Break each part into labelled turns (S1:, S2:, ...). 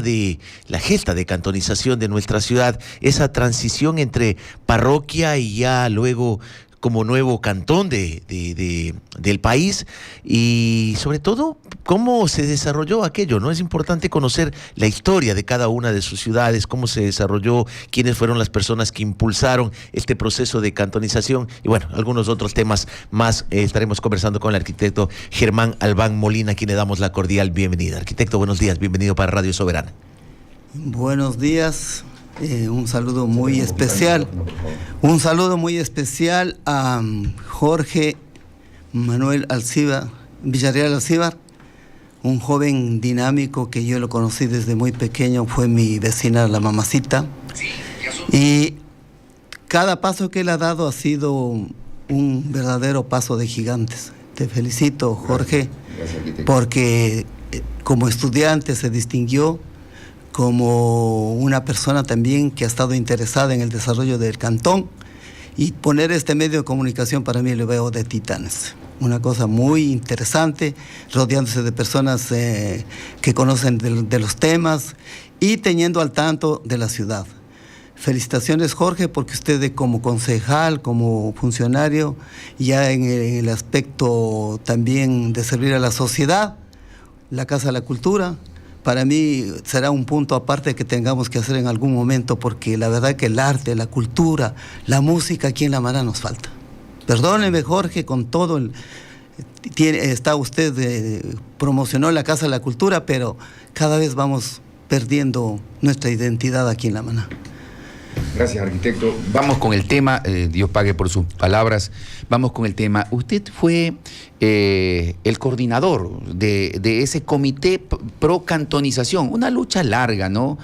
S1: de la gesta de cantonización de nuestra ciudad, esa transición entre parroquia y ya luego como nuevo cantón del país, y sobre todo cómo se desarrolló aquello, ¿no? Es importante conocer la historia de cada una de sus ciudades, cómo se desarrolló, quiénes fueron las personas que impulsaron este proceso de cantonización y bueno, algunos otros temas más. Estaremos conversando con el arquitecto Germán Albán Molina, a quien le damos la cordial bienvenida. Arquitecto, buenos días, bienvenido para Radio Soberana.
S2: Buenos días. Un saludo muy especial. Un saludo muy especial a Jorge Manuel Villarreal Alcíbar, un joven dinámico que yo lo conocí desde muy pequeño, fue mi vecina, la mamacita. Y cada paso que él ha dado ha sido un verdadero paso de gigantes. Te felicito, Jorge, porque como estudiante se distinguió, como una persona también que ha estado interesada en el desarrollo del cantón, y poner este medio de comunicación para mí lo veo de titanes. Una cosa muy interesante, rodeándose de personas que conocen de los temas y teniendo al tanto de la ciudad. Felicitaciones, Jorge, porque usted como concejal, como funcionario, ya en el aspecto también de servir a la sociedad, la Casa de la Cultura, para mí será un punto aparte que tengamos que hacer en algún momento, porque la verdad que el arte, la cultura, la música aquí en La Maná nos falta. Perdóneme, Jorge, con todo está usted, promocionó la Casa de la Cultura, pero cada vez vamos perdiendo nuestra identidad aquí en La Maná.
S3: Gracias, arquitecto. Vamos con el tema, Dios pague por sus palabras. Vamos con el tema. Usted fue el coordinador de ese comité pro cantonización, una lucha larga, ¿no?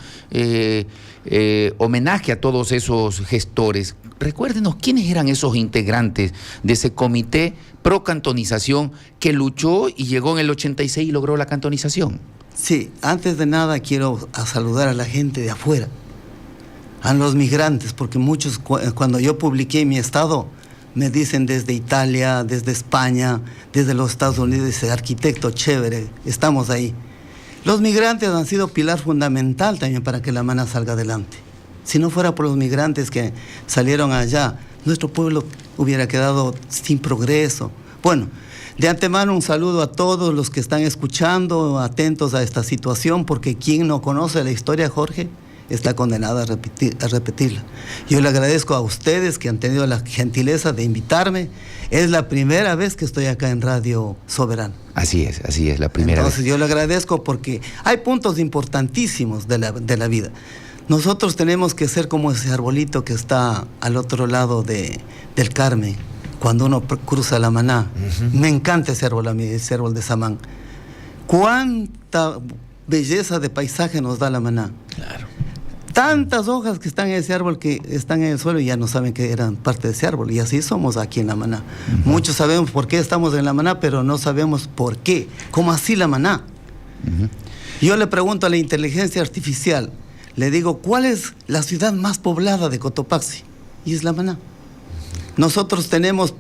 S3: Homenaje a todos esos gestores. Recuérdenos quiénes eran esos integrantes de ese comité pro cantonización que luchó y llegó en el 86 y logró la cantonización.
S2: Sí, antes de nada quiero saludar a la gente de afuera, a los migrantes, porque muchos, cuando yo publiqué mi estado, me dicen desde Italia, desde España, desde los Estados Unidos, dice, arquitecto, chévere, estamos ahí. Los migrantes han sido pilar fundamental también para que La Maná salga adelante. Si no fuera por los migrantes que salieron allá, nuestro pueblo hubiera quedado sin progreso. Bueno, de antemano un saludo a todos los que están escuchando, atentos a esta situación, porque quien no conoce la historia, Jorge, está condenada a repetirla. Yo le agradezco a ustedes que han tenido la gentileza de invitarme. Es la primera vez que estoy acá en Radio Soberana.
S3: Así es, la primera vez.
S2: Entonces yo le agradezco porque hay puntos importantísimos de la vida. Nosotros tenemos que ser como ese arbolito que está al otro lado del Carmen, cuando uno cruza La Maná. Me encanta ese árbol a mí, ese árbol de Samán. Cuánta belleza de paisaje nos da La Maná.
S1: Claro.
S2: Tantas hojas que están en ese árbol, que están en el suelo y ya no saben que eran parte de ese árbol. Y así somos aquí en La Maná. Muchos sabemos por qué estamos en La Maná, pero no sabemos por qué. ¿Cómo así La Maná? Yo le pregunto a la inteligencia artificial, le digo, ¿cuál es la ciudad más poblada de Cotopaxi? Y es La Maná. Nosotros tenemos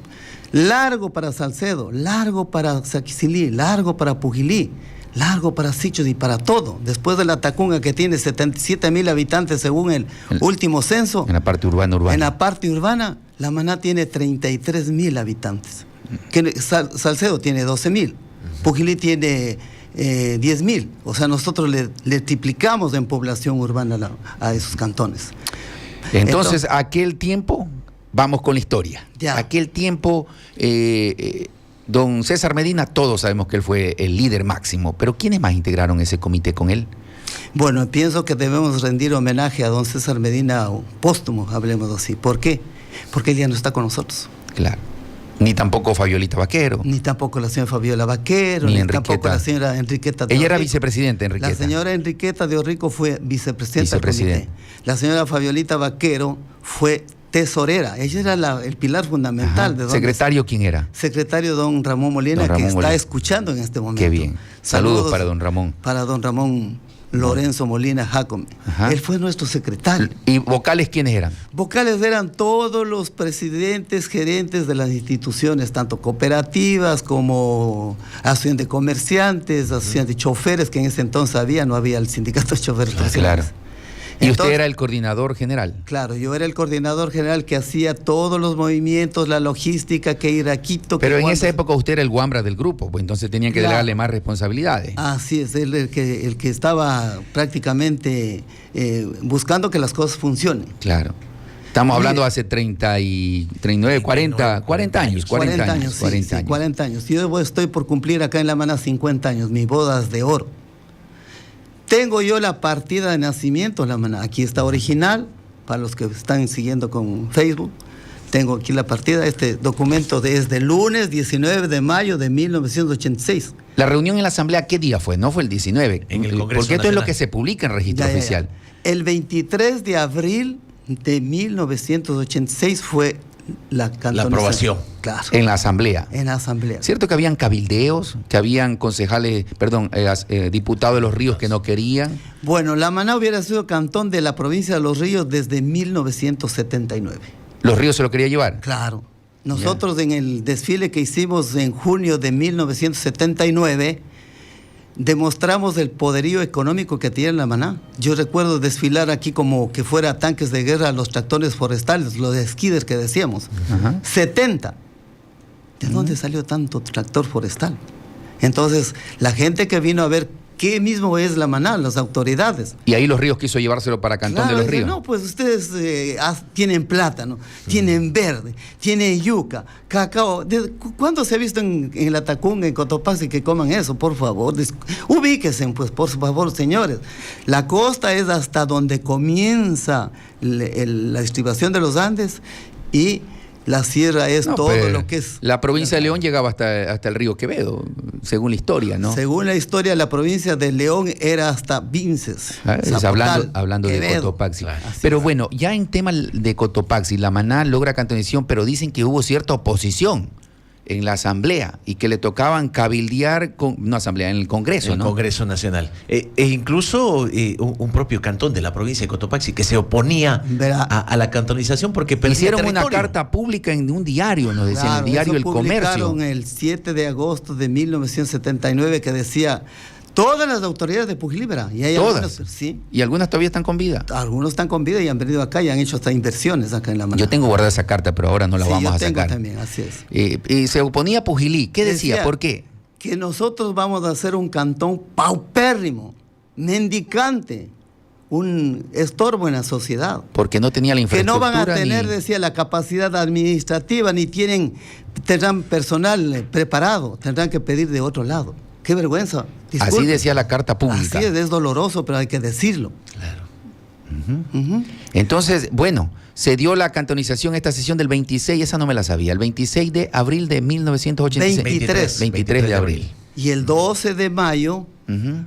S2: largo para Salcedo, largo para Saquicilí, largo para Pujilí, largo para Sichos y para todo. Después de la Tacunga, que tiene 77,000 habitantes según el último censo.
S3: En la parte urbana.
S2: En la parte urbana, La Maná tiene 33,000 habitantes. Salcedo tiene 12,000. Pujilí tiene 10,000. O sea, nosotros le triplicamos en población urbana a esos cantones.
S3: Entonces, aquel tiempo, vamos con la historia.
S2: Ya.
S3: Aquel tiempo... don César Medina, todos sabemos que él fue el líder máximo, pero ¿quiénes más integraron ese comité con él?
S2: Bueno, pienso que debemos rendir homenaje a don César Medina póstumo, hablemos así. ¿Por qué? Porque él ya no está con nosotros.
S3: Claro. Ni tampoco Fabiolita Vaquero.
S2: Ni tampoco la señora Fabiola Vaquero, ni tampoco la señora Enriqueta de
S3: Ella
S2: Orrico.
S3: era vicepresidenta, Enriqueta.
S2: La señora Enriqueta de Orrico fue vicepresidenta del comité. La señora Fabiolita Vaquero fue tesorera. Ella era el pilar fundamental.
S3: ¿De secretario quién era?
S2: Secretario don Ramón Molina, que está escuchando en este momento.
S3: Qué bien. Saludos para don Ramón.
S2: Para don Ramón Lorenzo Molina Jacome.
S3: Ajá.
S2: Él fue nuestro secretario.
S3: ¿Y vocales quiénes eran?
S2: Vocales eran todos los presidentes, gerentes de las instituciones, tanto cooperativas como asociación de comerciantes, asociación de choferes, que en ese entonces no había el sindicato de choferes.
S3: Claro. ¿Y
S2: Entonces,
S3: usted era el coordinador general?
S2: Claro, yo era el coordinador general que hacía todos los movimientos, la logística, que ir a Quito.
S3: Pero en
S2: cuando...
S3: esa época usted era el guambra del grupo, pues entonces tenían que delegarle más responsabilidades.
S2: Así es, el que estaba prácticamente buscando que las cosas funcionen.
S3: Claro. Estamos hablando hace 39, 40 años.
S2: 40 años. Yo estoy por cumplir acá en La Maná 50 años, mis bodas de oro. Tengo yo la partida de nacimiento, La Maná. Aquí está original, para los que están siguiendo con Facebook. Tengo aquí la partida, este documento desde el lunes 19 de mayo de 1986.
S3: ¿La reunión en la Asamblea qué día fue? No fue el 19.
S1: En el Congreso
S3: Porque esto es lo
S1: Nacional.
S3: que se publica en registro oficial.
S2: El 23 de abril de 1986 fue la
S1: aprobación.
S2: Claro.
S3: En la Asamblea.
S2: En la Asamblea.
S3: ¿Cierto que habían cabildeos, que habían concejales, diputados de Los Ríos que no querían?
S2: Bueno, La Maná hubiera sido cantón de la provincia de Los Ríos desde 1979.
S3: ¿Los Ríos se lo quería llevar?
S2: Claro. Nosotros en el desfile que hicimos en junio de 1979 demostramos el poderío económico que tiene La Maná. Yo recuerdo desfilar aquí como que fuera tanques de guerra los tractores forestales, los skiders que decíamos.
S3: Ajá.
S2: 70. ¿De dónde salió tanto tractor forestal? Entonces, la gente que vino a ver qué mismo es La Maná, las autoridades.
S3: Y ahí Los Ríos quiso llevárselo para Cantón
S2: Claro,
S3: de Los
S2: dice,
S3: Ríos.
S2: no, pues ustedes tienen plátano, tienen verde, tienen yuca, cacao. ¿Cuándo se ha visto en la Tacunga, en Cotopaxi, que coman eso? Por favor, ubíquense, pues, por favor, señores. La costa es hasta donde comienza la estribación de los Andes y la sierra es
S3: No,
S2: todo
S3: pero
S2: lo que es...
S3: la provincia de León llegaba hasta el río Quevedo, según la historia, ¿no?
S2: Según la historia, la provincia de León era hasta Vinces.
S3: Hablando de
S2: Quevedo.
S3: Cotopaxi.
S1: Claro.
S3: Pero bueno, ya en tema de Cotopaxi, La Maná logra cantonización, pero dicen que hubo cierta oposición en la Asamblea y que le tocaban cabildear, en el Congreso,
S1: El
S3: ¿no?
S1: Congreso Nacional. E incluso un propio cantón de la provincia de Cotopaxi que se oponía a la cantonización porque perdía
S3: Hicieron una
S1: territorio.
S3: carta pública en un diario, nos decían,
S2: Claro,
S3: el diario
S2: eso
S3: El Comercio.
S2: publicaron el 7 de agosto de 1979 que decía todas las autoridades de Pujilibra. Y hay
S3: Todas.
S2: algunas, sí,
S3: Y algunas todavía están con vida.
S2: algunos están con vida y han venido acá y han hecho hasta inversiones acá en La Maná.
S3: Yo tengo guardada esa carta, pero ahora no la
S2: Sí,
S3: vamos
S2: yo
S3: a
S2: tengo
S3: sacar.
S2: también, así es.
S3: Y se oponía a Pujilí. ¿Qué decía? ¿Por qué?
S2: Que nosotros vamos a hacer un cantón paupérrimo, mendicante, un estorbo en la sociedad.
S3: Porque no tenía la
S2: Que
S3: infraestructura.
S2: no van a tener,
S3: ni-
S2: decía, la capacidad administrativa, ni tendrán personal preparado, tendrán que pedir de otro lado. ¡Qué vergüenza!
S3: Así
S2: Disculpe.
S3: decía la carta pública.
S2: Así es doloroso, pero hay que decirlo.
S1: Claro.
S2: Ujú.
S3: Entonces, bueno, se dio la cantonización, esta sesión del 26, esa no me la sabía, el 26 de abril de 1986. 23 de abril.
S2: Y el 12 de mayo
S3: Ujú.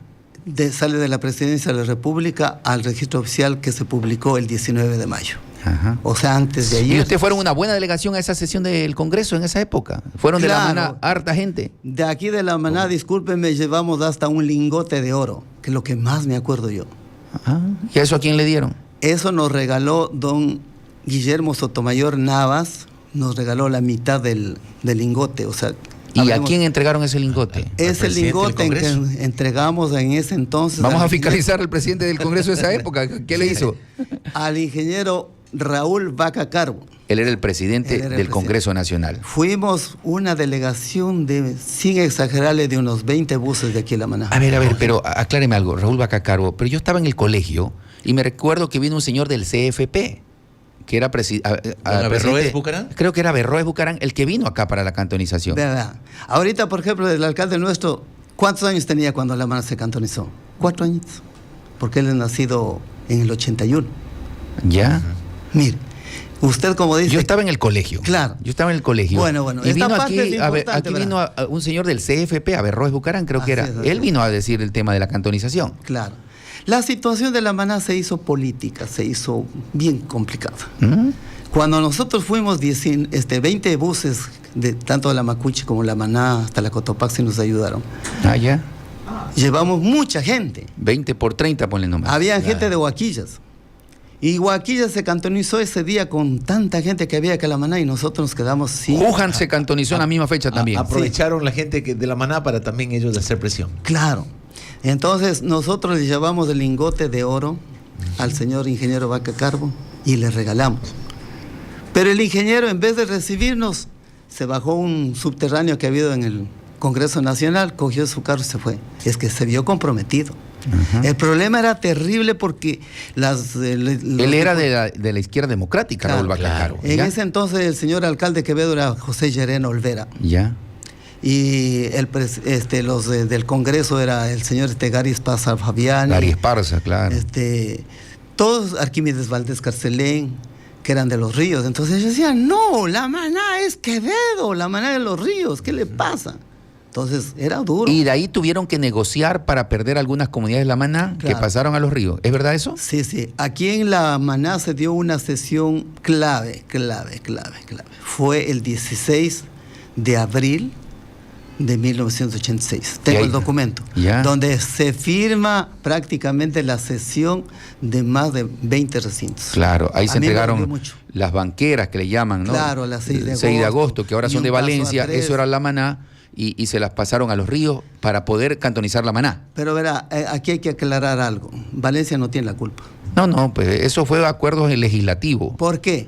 S2: sale de la Presidencia de la República al registro oficial que se publicó el 19 de mayo.
S3: Ajá.
S2: O sea, antes de
S3: ¿Y
S2: ayer.
S3: ustedes fueron una buena delegación a esa sesión del Congreso en esa época? ¿Fueron de La
S2: Claro.
S3: Maná harta gente?
S2: De aquí de La Maná, discúlpenme, llevamos hasta un lingote de oro, que es lo que más me acuerdo yo.
S3: Ajá. ¿Y a eso a quién le dieron?
S2: Eso nos regaló don Guillermo Sotomayor Navas, nos regaló la mitad del lingote, o sea...
S3: ¿Y a
S2: hablemos-
S3: quién entregaron ese lingote?
S2: Ese
S1: presidente
S2: lingote
S1: del
S2: en que
S1: Congreso.
S2: entregamos en ese entonces...
S3: Vamos a
S2: al
S3: fiscalizar al presidente del Congreso de esa época. ¿Qué le hizo?
S2: al ingeniero Raúl Vaca Carbo.
S3: Él era el presidente
S2: Él era el
S3: del
S2: presidente.
S3: Congreso Nacional.
S2: Fuimos una delegación de, sin exagerarle, de unos 20 buses de aquí a La Maná.
S3: A ver, pero acláreme algo, Raúl Bacacarbo, pero yo estaba en el colegio y me recuerdo que vino un señor del CFP, que era presidente.
S1: Averroes Bucarán?
S3: Creo que era Averroes Bucarán, el que vino acá para la cantonización.
S2: Vea. Ahorita, por ejemplo, el alcalde nuestro, ¿cuántos años tenía cuando La Maná se cantonizó? 4 años. Porque él es nacido en el 81.
S3: ¿Ya?
S2: Mire, usted como dice...
S3: Yo estaba en el colegio.
S2: Claro.
S3: Yo estaba en el colegio.
S2: Bueno,
S3: Y
S2: esta
S3: vino
S2: parte
S3: aquí,
S2: es importante,
S3: aquí vino un señor del CFP, Averroes Bucarán, creo que
S2: Así
S3: era.
S2: es, así
S3: Él
S2: es.
S3: vino a decir el tema de la cantonización.
S2: Claro. La situación de La Maná se hizo política, se hizo bien complicada.
S3: ¿Mm?
S2: Cuando nosotros fuimos 20 buses, tanto de la Macuchi como la Maná hasta la Cotopaxi nos ayudaron.
S3: Ah, ya.
S2: Llevamos mucha gente.
S3: 20 por 30, ponle nomás.
S2: Había gente de Huaquillas. Y Huaquillas se cantonizó ese día con tanta gente que había que la Maná y nosotros nos quedamos sin...
S3: Wuhan se cantonizó en la misma fecha también.
S1: Aprovecharon la gente de la Maná para también ellos hacer presión.
S2: Claro. Entonces nosotros le llevamos el lingote de oro al señor ingeniero Vaca Carbo y le regalamos. Pero el ingeniero, en vez de recibirnos, se bajó un subterráneo que ha habido en el Congreso Nacional, cogió su carro y se fue. Es que se vio comprometido. El problema era terrible porque
S3: él era de la izquierda democrática, Raúl Vaca Carbo.
S2: En ese entonces el señor alcalde Quevedo era José Llerena Olvera.
S3: Ya.
S2: Y los del Congreso era el señor Gary Esparza Fabián.
S3: Gary Esparza, claro.
S2: Todos Arquímedes Valdés Carcelén, que eran de Los Ríos. Entonces ellos decían, no, la Maná es Quevedo, la Maná de Los Ríos, ¿qué le pasa? Entonces era duro.
S3: Y de ahí tuvieron que negociar para perder algunas comunidades de la Maná que pasaron a Los Ríos. ¿Es verdad eso?
S2: Sí, sí. Aquí en la Maná se dio una sesión clave. Fue el 16 de abril de 1986. Tengo el documento. Donde se firma prácticamente la sesión de más de 20 recintos.
S3: Claro, ahí se entregaron las banqueras que le llaman, ¿no?
S2: Claro, las 6 de agosto.
S3: 6 de agosto, que ahora son de Valencia. Eso era la Maná. Y se las pasaron a Los Ríos para poder cantonizar la Maná.
S2: Pero verá, aquí hay que aclarar algo. Valencia no tiene la culpa.
S3: No, pues eso fue acuerdos legislativos.
S2: ¿Por qué?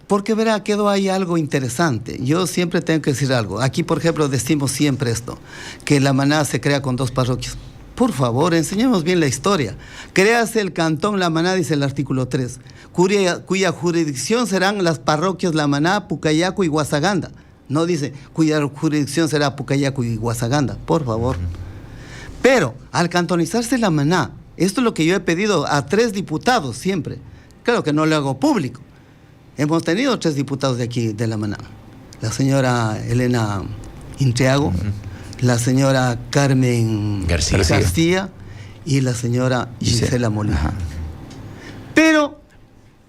S2: Porque verá, quedó ahí algo interesante. Yo siempre tengo que decir algo. Aquí, por ejemplo, decimos siempre esto, que la Maná se crea con 2 parroquias. Por favor, enseñemos bien la historia. Créase el cantón La Maná, dice el artículo 3, cuya jurisdicción serán las parroquias La Maná, Pucayacu y Guasaganda. No dice cuya jurisdicción será Pucayacu y Guasaganda, por favor. Pero al cantonizarse la Maná, esto es lo que yo he pedido a 3 diputados siempre. Claro que no lo hago público. Hemos tenido 3 diputados de aquí, de la Maná. La señora Elena Intriago, la señora Carmen García y la señora Gisela Molina. Pero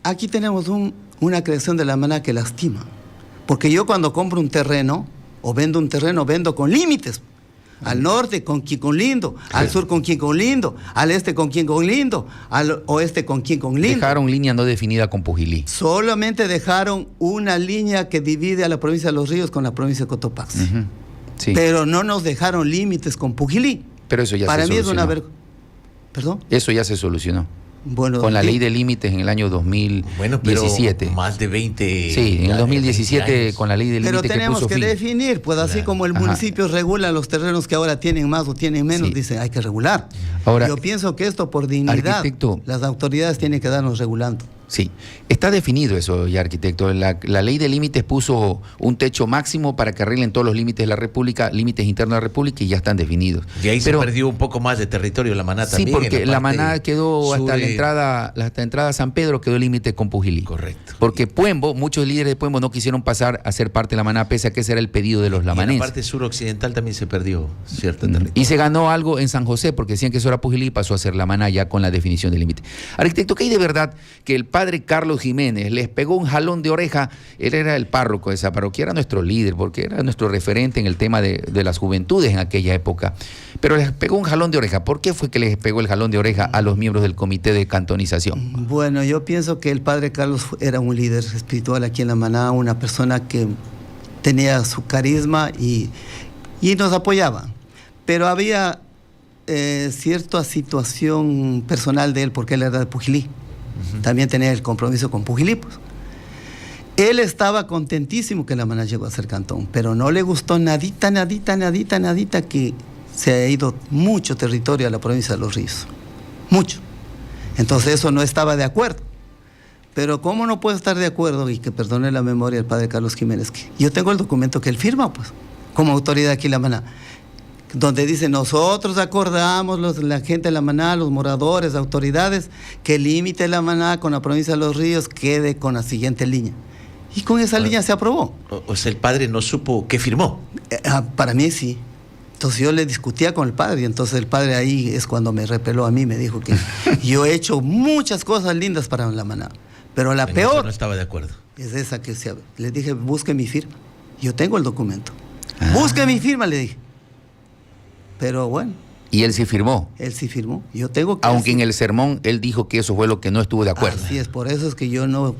S2: aquí tenemos una creación de la Maná que lastima. Porque yo cuando compro un terreno o vendo un terreno, vendo con límites. Al norte con Quiconlindo, al sur con Quiconlindo, al este con Quiconlindo, al oeste con Quiconlindo.
S3: Dejaron línea no definida con Pujilí.
S2: Solamente dejaron una línea que divide a la provincia de Los Ríos con la provincia de Cotopaxi.
S3: Sí.
S2: Pero no nos dejaron límites con Pujilí.
S3: Pero eso ya se solucionó.
S2: Para mí es una vergüenza. ¿Perdón?
S3: Eso ya se solucionó.
S2: Bueno,
S3: con la ley de límites en el año 2017.
S1: Bueno, pero más de 20.
S3: Sí, en el 2017 con la ley de límites que puso fin.
S2: Pero tenemos que definir, pues así como el municipio regula los terrenos que ahora tienen más o tienen menos, dice, hay que regular. Ahora, yo pienso que esto por dignidad, las autoridades tienen que darnos regulando.
S3: Sí, está definido eso ya, arquitecto. La ley de límites puso un techo máximo para que arreglen todos los límites de la República, límites internos de la República, y ya están definidos.
S1: Y ahí se perdió un poco más de territorio la Maná también.
S3: Sí, porque la Maná quedó hasta la entrada a San Pedro, quedó el límite con Pujilí.
S1: Correcto.
S3: Porque Puembo, muchos líderes de Puembo no quisieron pasar a ser parte de la Maná, pese a que ese era el pedido de los lamanenses.
S1: Y en la parte suroccidental también se perdió cierto
S3: territorio. Y se ganó algo en San José, porque decían que eso era Pujilí, y pasó a ser la Maná ya con la definición del límite. Arquitecto, ¿qué hay de verdad que el padre Carlos Jiménez les pegó un jalón de oreja? Él era el párroco de esa parroquia, era nuestro líder, porque era nuestro referente en el tema de las juventudes en aquella época. Pero les pegó un jalón de oreja. ¿Por qué fue que les pegó el jalón de oreja a los miembros del comité de cantonización?
S2: Bueno, yo pienso que el padre Carlos era un líder espiritual aquí en la Maná, una persona que tenía su carisma y nos apoyaba. Pero había cierta situación personal de él, porque él era de Pujilí. También tenía el compromiso con Pujilí, pues. Él estaba contentísimo que la Maná llegó a ser cantón, pero no le gustó nadita que se haya ido mucho territorio a la provincia de Los Ríos. Mucho. Entonces eso no estaba de acuerdo. Pero ¿cómo no puedo estar de acuerdo? Y que perdone la memoria del padre Carlos Jiménez, que yo tengo el documento que él firma, pues, como autoridad aquí en la Maná, donde dice, nosotros acordamos, la gente de la Maná, los moradores, autoridades, que el límite de la Maná con la provincia de Los Ríos quede con la siguiente línea. Y con esa línea se aprobó.
S1: O sea, el padre no supo qué firmó.
S2: Para mí sí. Entonces yo le discutía con el padre, y entonces el padre ahí es cuando me repeló a mí, me dijo que yo he hecho muchas cosas lindas para la Maná, pero la peor
S1: no estaba de acuerdo.
S2: Es esa que le dije, busque mi firma. Yo tengo el documento. Busque mi firma, le dije. Pero bueno,
S3: Y él sí firmó.
S2: Él sí firmó. Yo tengo que
S3: Aunque en el sermón él dijo que eso fue lo que no estuvo de acuerdo.
S2: Así es, por eso es que yo no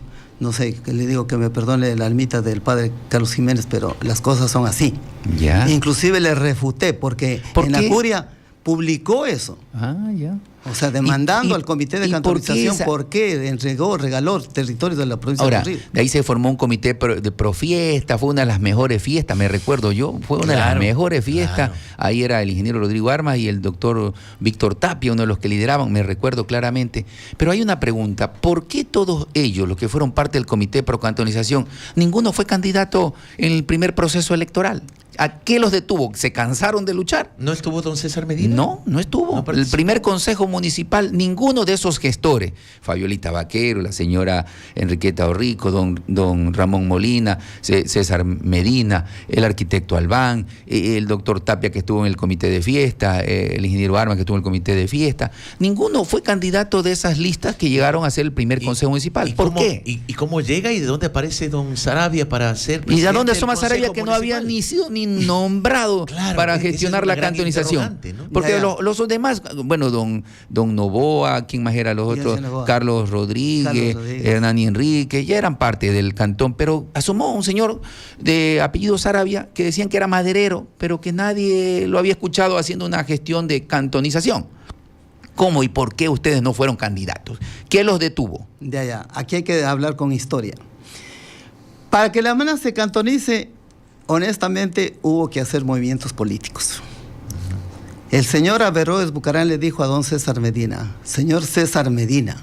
S2: sé, que le digo que me perdone la almita del padre Carlos Jiménez, pero las cosas son así.
S3: Ya.
S2: Inclusive le refuté, porque
S3: ¿Por
S2: en
S3: qué?
S2: la curia publicó eso.
S3: Ah, ya.
S2: O sea, demandando
S3: ¿Y
S2: al comité de
S3: por qué
S2: cantonización
S3: esa-
S2: porque regaló territorios de la provincia
S3: Ahora,
S2: de Río.
S3: de ahí se formó un comité de profiesta, fue una de las mejores fiestas, me recuerdo yo, fue una de las
S1: Claro,
S3: mejores fiestas.
S1: claro.
S3: Ahí era el ingeniero Rodrigo Armas y el doctor Víctor Tapia, uno de los que lideraban, me recuerdo claramente. Pero hay una pregunta, ¿por qué todos ellos, los que fueron parte del comité pro cantonización, ninguno fue candidato en el primer proceso electoral? ¿A qué los detuvo? ¿Se cansaron de luchar?
S1: ¿No estuvo don César Medina?
S3: No, no estuvo.
S1: No
S3: El
S1: participó.
S3: primer consejo municipal, ninguno de esos gestores, Fabiolita Vaquero, la señora Enriqueta Orrico, don Ramón Molina, César Medina, el arquitecto Albán, el doctor Tapia que estuvo en el comité de fiesta, el ingeniero Armas que estuvo en el comité de fiesta, ninguno fue candidato de esas listas que llegaron a ser el primer consejo municipal. ¿Por qué?
S1: ¿Y cómo llega y de dónde aparece don Sarabia para ser
S3: ¿Y
S1: presidente
S3: de dónde
S1: del
S3: asoma Sarabia
S1: Consejo
S3: que no había
S1: Municipal?
S3: ni sido ni nombrado
S1: Claro,
S3: para
S1: ese es
S3: gestionar
S1: un
S3: la
S1: gran
S3: cantonización?
S1: interrogante, ¿no?
S3: Porque
S2: Ya, ya.
S3: los demás, bueno, don Novoa, ¿quién más era los
S2: Ya,
S3: otros?
S2: sí, Novoa.
S3: Carlos Rodríguez, Hernani Enrique, ya eran parte del cantón, pero asomó un señor de apellido Sarabia que decían que era maderero, pero que nadie lo había escuchado haciendo una gestión de cantonización. ¿Cómo y por qué ustedes no fueron candidatos? ¿Qué los detuvo?
S2: De allá, aquí hay que hablar con historia. Para que la Mana se cantonice, honestamente hubo que hacer movimientos políticos. El señor Averroes Bucarán le dijo a don César Medina: señor César Medina,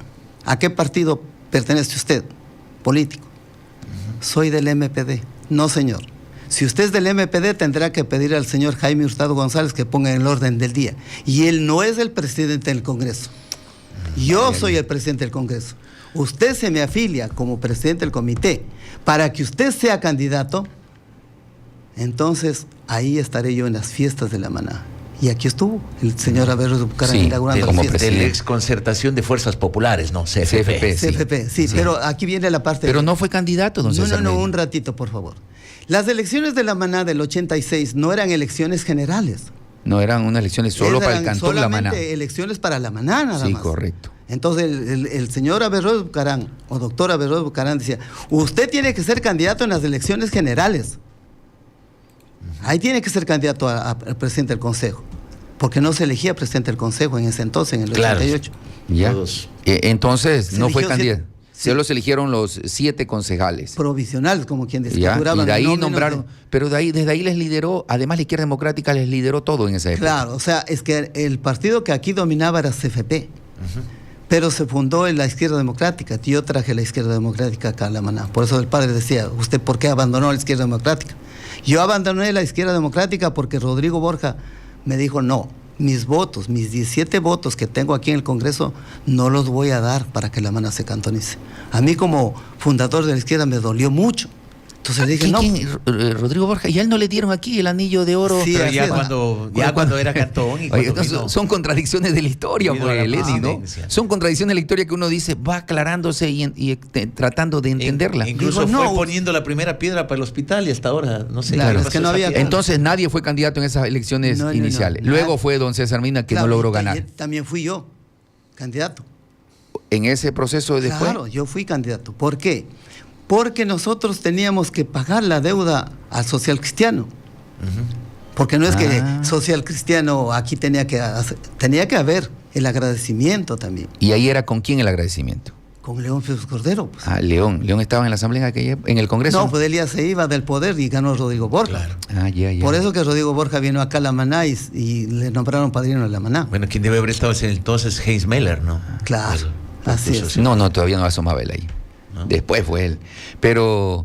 S2: ¿a qué partido pertenece usted? Político. Soy del MPD. No, señor. Si usted es del MPD, tendrá que pedir al señor Jaime Hurtado González que ponga en el orden del día. Y él no es el presidente del Congreso. Yo soy el presidente del Congreso. Usted se me afilia como presidente del comité para que usted sea candidato. Entonces, ahí estaré yo en las fiestas de la Maná. Y aquí estuvo el señor Averroes Bucarán
S3: Sí,
S2: inaugurando
S3: como
S2: las fiestas.
S1: De la
S3: presidente.
S1: exconcertación de fuerzas populares, ¿no? CFP.
S3: Sí.
S2: CFP, sí, pero aquí viene la parte...
S3: Pero no fue candidato, don César
S2: No,
S3: Medina.
S2: un ratito, por favor. Las elecciones de la Maná del 86 no eran elecciones generales.
S3: No, eran unas elecciones solo para el
S2: Eran
S3: cantón La Maná.
S2: solamente elecciones para la Maná, nada
S3: Sí,
S2: más.
S3: correcto.
S2: Entonces el señor Averroes Bucarán, o doctor Averroes Bucarán, decía: usted tiene que ser candidato en las elecciones generales. Ahí tiene que ser candidato a presidente del Consejo, porque no se elegía presidente del Consejo en ese entonces, en el
S1: Claro.
S2: 88.
S3: Ya.
S1: Todos.
S3: Entonces,
S2: Se
S3: no fue
S2: eligió
S3: candidato.
S2: sí.
S3: Solo se eligieron los 7 concejales.
S2: Provisionales, como quien dice.
S3: Ya,
S2: que duraban
S3: y de ahí
S2: no menos
S3: nombraron, pero desde ahí les lideró, además la izquierda democrática les lideró todo en esa época.
S2: Claro, o sea, es que el partido que aquí dominaba era CFP, pero se fundó en la izquierda democrática. Yo traje la izquierda democrática acá a La Maná. Por eso el padre decía: ¿usted por qué abandonó la izquierda democrática? Yo abandoné la izquierda democrática porque Rodrigo Borja me dijo: no, mis votos, mis 17 votos que tengo aquí en el Congreso, no los voy a dar para que La Maná se cantonice. A mí como fundador de la izquierda me dolió mucho. Entonces le dije: no.
S3: Rodrigo Borja, y a él no le dieron aquí el anillo de oro.
S2: Sí,
S1: Pero
S2: así
S1: ya
S2: es.
S1: cuando era cantón y
S3: Oye,
S1: cuando
S3: entonces,
S1: vino-
S3: son contradicciones de la historia,
S1: vino a la
S3: pues, Leslie, ¿no?
S1: presidencia.
S3: Son contradicciones de la historia que uno dice, va aclarándose y tratando de entenderla.
S1: Incluso
S2: Digo,
S1: fue
S2: no.
S1: poniendo la primera piedra para el hospital y hasta ahora no sé.
S2: Claro,
S1: qué
S2: es
S1: pasó
S2: que no
S1: esa
S2: había-
S1: piedra.
S3: Entonces nadie fue candidato en esas elecciones
S2: No,
S3: iniciales.
S2: no.
S3: Luego fue don César Mina que
S2: Claro,
S3: no logró
S2: y
S3: ganar.
S2: también fui yo candidato.
S3: En ese proceso de después.
S2: Claro, yo fui candidato. ¿Por qué? Porque nosotros teníamos que pagar la deuda al social cristiano. Porque no es que social cristiano aquí tenía que haber el agradecimiento también.
S3: Y ahí era con quién el agradecimiento.
S2: Con León Félix Cordero. Pues.
S3: Ah, León. León estaba en la asamblea en el Congreso.
S2: No, pues él ya se iba del poder y ganó Rodrigo Borja.
S1: Claro.
S3: Ah, ya.
S2: Por eso que Rodrigo Borja vino acá a La Maná y le nombraron padrino de La Maná.
S1: Bueno, quien debe haber estado en entonces Heinz Meller, ¿no?
S2: Claro,
S1: Pues,
S2: así es.
S1: socio.
S3: No, todavía no asomaba él ahí.
S1: ¿No?
S3: Después fue él. Pero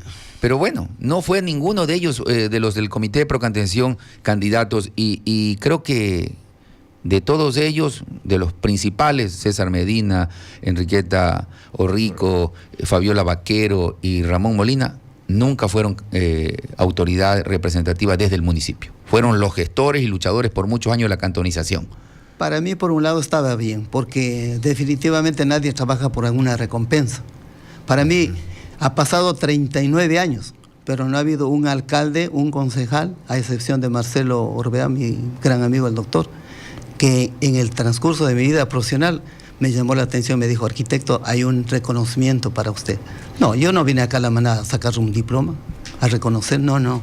S3: bueno, no fue ninguno de ellos, de los del Comité de Procantención, candidatos. Y creo que de todos ellos, de los principales, César Medina, Enriqueta Orrico, Fabiola Vaquero y Ramón Molina, nunca fueron autoridad representativa desde el municipio. Fueron los gestores y luchadores por muchos años de la cantonización.
S2: Para mí, por un lado, estaba bien, porque definitivamente nadie trabaja por alguna recompensa. Para mí, ha pasado 39 años, pero no ha habido un alcalde, un concejal, a excepción de Marcelo Orbea, mi gran amigo el doctor, que en el transcurso de mi vida profesional me llamó la atención, me dijo, arquitecto, hay un reconocimiento para usted. No, yo no vine acá a La Maná a sacar un diploma, a reconocer, no.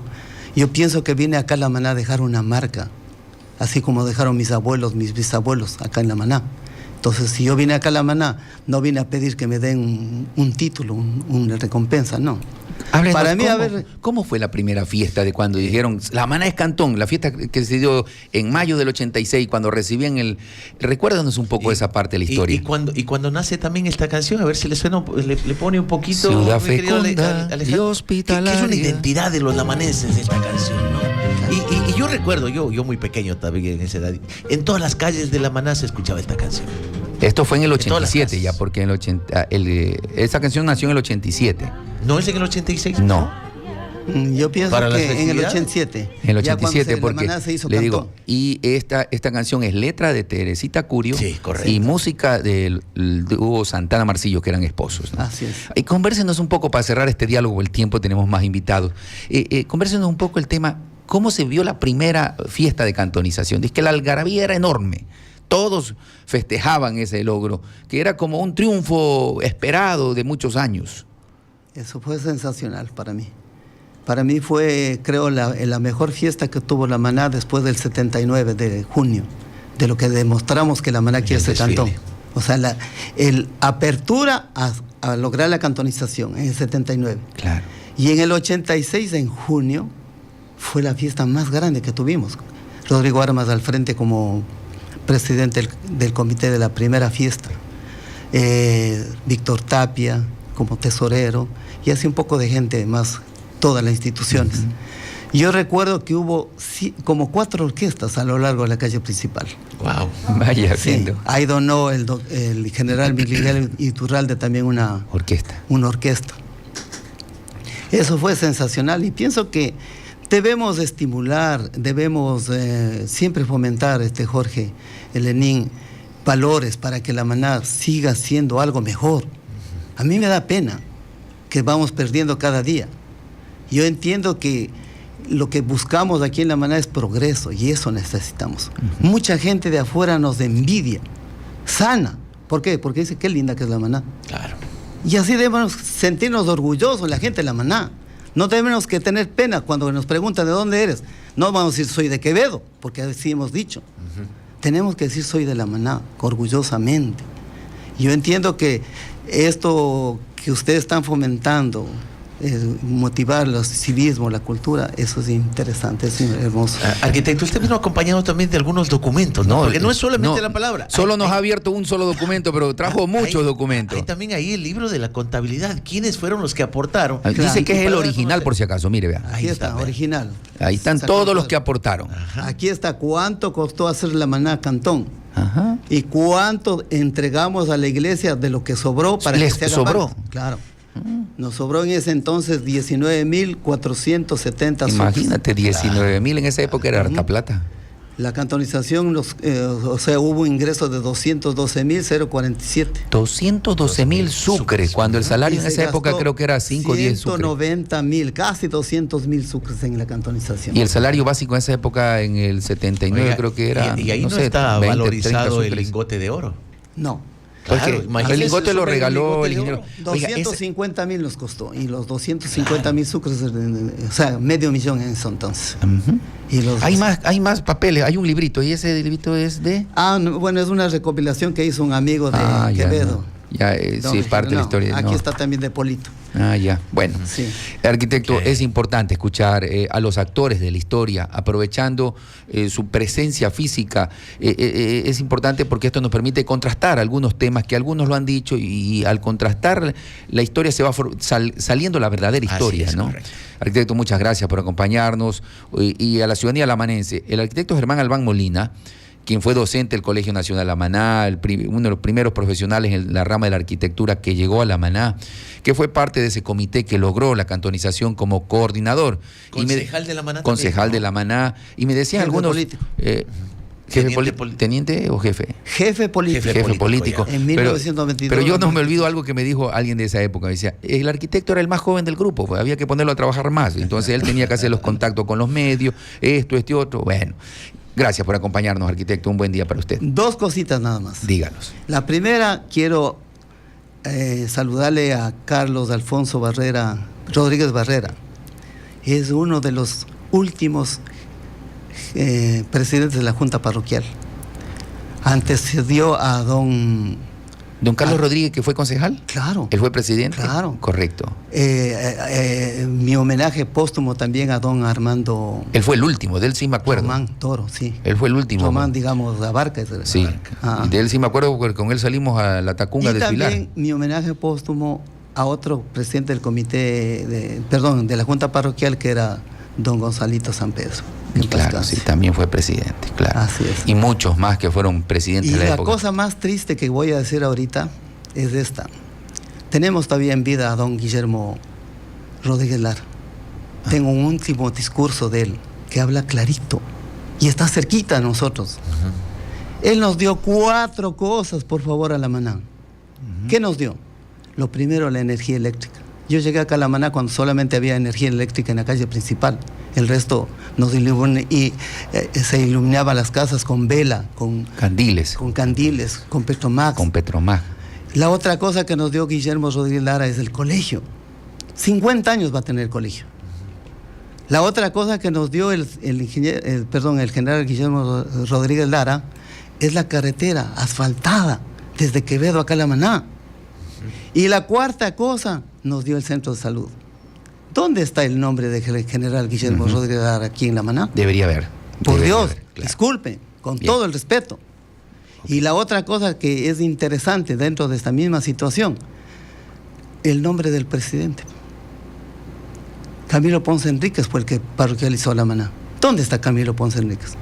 S2: Yo pienso que vine acá a La Maná a dejar una marca, así como dejaron mis abuelos, mis bisabuelos acá en La Maná. Entonces, si yo vine acá a La Maná, no vine a pedir que me den un título, una recompensa, no.
S3: Háblenos,
S2: Para mí,
S3: ¿cómo fue la primera fiesta de cuando dijeron, La Maná es Cantón, la fiesta que se dio en mayo del 86, cuando recibían Recuérdanos un poco esa parte de la historia.
S1: Y cuando nace también esta canción, a ver si le suena, le pone un poquito...
S3: Ciudad fecunda y hospitalaria.
S1: Que es una identidad de los lamaneses esta canción, ¿no? Y yo recuerdo, yo muy pequeño también en esa edad, en todas las calles de La Maná se escuchaba esta canción.
S3: Esto fue en el 87 ya, porque en el esa canción nació en el 87.
S1: ¿No es en el 86?
S3: No.
S2: Yo pienso que en el 87.
S3: En el 87, porque
S2: se hizo
S3: le
S2: Cantón.
S3: digo, y esta canción es letra de Teresita Curio,
S1: sí, correcto,
S3: y música del dúo Santana Marcillo, que eran esposos, ¿no?
S2: Así es.
S3: Y convérsenos un poco, para cerrar este diálogo, el tiempo, tenemos más invitados. Convérsenos un poco el tema, ¿cómo se vio la primera fiesta de cantonización? Dice que la algarabía era enorme. Todos festejaban ese logro, que era como un triunfo esperado de muchos años.
S2: Eso fue sensacional para mí. Para mí fue, creo, la mejor fiesta que tuvo La Maná después del 79 de junio, de lo que demostramos que La Maná quiere ser cantón. O sea, la apertura a lograr la cantonización en el 79.
S3: Claro.
S2: Y en el 86, en junio, fue la fiesta más grande que tuvimos. Rodrigo Armas al frente como presidente del comité de la primera fiesta, Víctor Tapia como tesorero, y así un poco de gente más, todas las instituciones. Yo recuerdo que hubo como 4 orquestas a lo largo de la calle principal.
S1: Wow.
S3: Vaya,
S2: sí. Ahí donó el general Miguel Iturralde también una orquesta. Eso fue sensacional, y pienso que debemos estimular, debemos siempre fomentar, Jorge, Lenín, valores para que La Maná siga siendo algo mejor. A mí me da pena que vamos perdiendo cada día. Yo entiendo que lo que buscamos aquí en La Maná es progreso, y eso necesitamos. Mucha gente de afuera nos envidia, sana. ¿Por qué? Porque dice, qué linda que es La Maná.
S1: Claro.
S2: Y así debemos sentirnos orgullosos la gente de La Maná. No tenemos que tener pena cuando nos preguntan de dónde eres. No vamos a decir soy de Quevedo, porque así hemos dicho. Tenemos que decir soy de La Maná, orgullosamente. Yo entiendo que esto que ustedes están fomentando, motivar el civismo, la cultura, eso es interesante, es hermoso.
S1: Arquitecto, usted vino acompañado también de algunos documentos, ¿no? Porque no es solamente la palabra.
S3: Solo nos ha abierto un solo documento, pero trajo muchos documentos.
S1: Hay también ahí el libro de la contabilidad. ¿Quiénes fueron los que aportaron?
S3: Dice que es el original, por si acaso. Mire, vea.
S2: Aquí está, original.
S3: Ahí están todos los que aportaron.
S1: Ajá.
S2: Aquí está cuánto costó hacer La Maná Cantón.
S3: Ajá.
S2: Y cuánto entregamos a la iglesia de lo que sobró para
S3: ¿Les
S2: que se haga
S3: sobró?
S2: parte. Claro. Nos sobró en ese entonces 19.470
S3: Imagínate, 19.000 en esa época era harta plata.
S2: La cantonización, o sea, hubo ingresos de 212.047.
S3: 212.000 sucres, cuando el salario en esa época creo que era 5 o 10 sucres.
S2: 190.000, casi 200.000 sucres en la cantonización.
S3: Y el salario básico en esa época, en el 79,
S1: Oiga,
S3: creo que era.
S1: Y ahí no
S3: sé,
S1: está
S3: 20,
S1: valorizado
S3: 30
S1: el
S3: sucres.
S1: lingote de oro.
S2: No.
S3: Porque
S1: Claro,
S3: el lingote lo regaló el
S1: lingote de
S3: ingeniero.
S1: oro.
S2: 250.000 nos costó, y los 250.000 sucres, o sea, $500,000 en eso entonces. Y los
S3: Hay más papeles, hay un librito, y ese librito es de...
S2: bueno, es una recopilación que hizo un amigo de Quevedo.
S3: Sí, es parte de la historia.
S2: Aquí está también de Polito.
S3: Ya. Bueno,
S2: Sí.
S3: arquitecto,
S1: Okay.
S3: es importante escuchar a los actores de la historia, aprovechando su presencia física. Es importante porque esto nos permite contrastar algunos temas que algunos lo han dicho, y al contrastar la historia se va saliendo la verdadera historia,
S1: Así es,
S3: ¿no?
S1: correcto.
S3: Arquitecto, muchas gracias por acompañarnos, y a la ciudadanía lamanense. El arquitecto Germán Albán Molina, quien fue docente del Colegio Nacional La Maná, uno de los primeros profesionales en la rama de la arquitectura que llegó a La Maná, que fue parte de ese comité que logró la cantonización como coordinador.
S1: Concejal de La Maná.
S3: Concejal
S1: también,
S3: de La Maná. Y me decían
S2: Jefe
S3: algunos...
S2: político.
S3: ¿Teniente o jefe?
S2: Jefe político.
S3: Jefe político.
S2: En 1922.
S3: Pero yo no me olvido algo que me dijo alguien de esa época. Me decía, el arquitecto era el más joven del grupo, pues había que ponerlo a trabajar más. Entonces él tenía que hacer los contactos con los medios, esto, otro. Bueno, Gracias por acompañarnos, arquitecto. Un buen día para usted.
S2: Dos cositas nada más.
S3: Díganos.
S2: La primera, quiero saludarle a Carlos Alfonso Rodríguez Barrera. Es uno de los últimos presidentes de la Junta Parroquial. Antecedió a don
S3: Carlos Rodríguez, que fue concejal.
S2: Claro.
S3: ¿Él fue presidente?
S2: Claro.
S3: Correcto.
S2: Mi homenaje póstumo también a don Armando.
S3: Él fue el último, de él sí me acuerdo.
S2: Román Toro, sí.
S3: Él fue el último.
S2: Román, digamos, Abarca.
S3: Sí, y de él sí me acuerdo porque con él salimos a la Tacunga a desfilar.
S2: Y también mi homenaje póstumo a otro presidente del comité, de la Junta Parroquial, que era don Gonzalito San Pedro.
S3: Y claro, sí, también fue presidente, claro.
S2: Así es.
S3: Y muchos más que fueron presidentes
S2: y
S3: de la
S2: la
S3: época.
S2: cosa más triste que voy a decir ahorita es esta. Tenemos todavía en vida a don Guillermo Rodríguez Lara. Tengo un último discurso de él que habla clarito y está cerquita a nosotros. Él nos dio 4 cosas, por favor, a La Maná. ¿Qué nos dio? Lo primero, la energía eléctrica. Yo llegué acá a La Maná cuando solamente había energía eléctrica en la calle principal. El resto se iluminaba las casas con vela, con candiles, con Petromax.
S3: Con Petromax.
S2: La otra cosa que nos dio Guillermo Rodríguez Lara es el colegio. 50 años va a tener el colegio. La otra cosa que nos dio el general Guillermo Rodríguez Lara es la carretera asfaltada desde Quevedo acá a La Maná. Y la cuarta cosa nos dio el centro de salud. ¿Dónde está el nombre del general Guillermo Rodríguez Lara aquí en La Maná?
S3: Debería haber.
S2: Por Dios,
S3: haber, claro.
S2: Disculpe, con
S3: Bien.
S2: todo el respeto. Okay. Y la otra cosa que es interesante dentro de esta misma situación, el nombre del presidente. Camilo Ponce Enríquez fue el que parroquializó La Maná. ¿Dónde está Camilo Ponce Enríquez?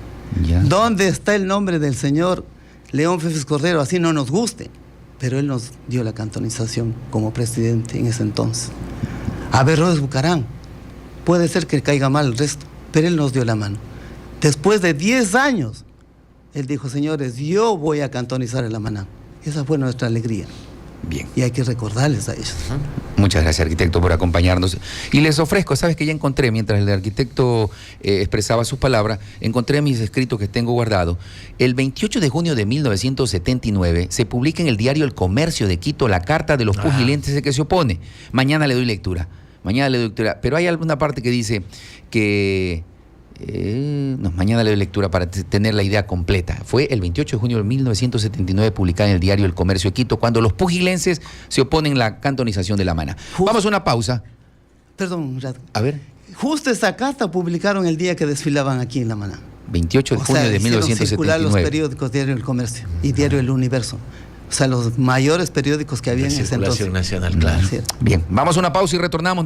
S3: Ya.
S2: ¿Dónde está el nombre del señor León Fefes Cordero? Así no nos guste, pero él nos dio la cantonización como presidente en ese entonces. Averroes Bucarán, puede ser que caiga mal el resto, pero él nos dio la mano. Después de 10 años, él dijo, señores, yo voy a cantonizar en La Maná. Esa fue nuestra alegría.
S3: Bien.
S2: Y hay que recordarles a ellos.
S3: Muchas gracias, arquitecto, por acompañarnos. Y les ofrezco, sabes que ya encontré, mientras el arquitecto expresaba sus palabras, encontré mis escritos que tengo guardados. El 28 de junio de 1979 se publica en el diario El Comercio de Quito la carta de los pugilenses que se opone. Mañana le doy lectura. Pero hay alguna parte que dice que... mañana le doy lectura para tener la idea completa. Fue el 28 de junio de 1979 publicada en el diario El Comercio de Quito, cuando los pugilenses se oponen a la cantonización de La Maná. Vamos a una pausa.
S2: Perdón,
S3: a ver.
S2: Justo esa carta publicaron el día que desfilaban aquí en La Maná.
S3: 28 de junio de 1979.
S2: Circular los periódicos, Diario El Comercio y Diario El Universo. O sea, los mayores periódicos que había en ese entonces.
S1: Circulación nacional, claro.
S3: Bien, vamos a una pausa y retornamos.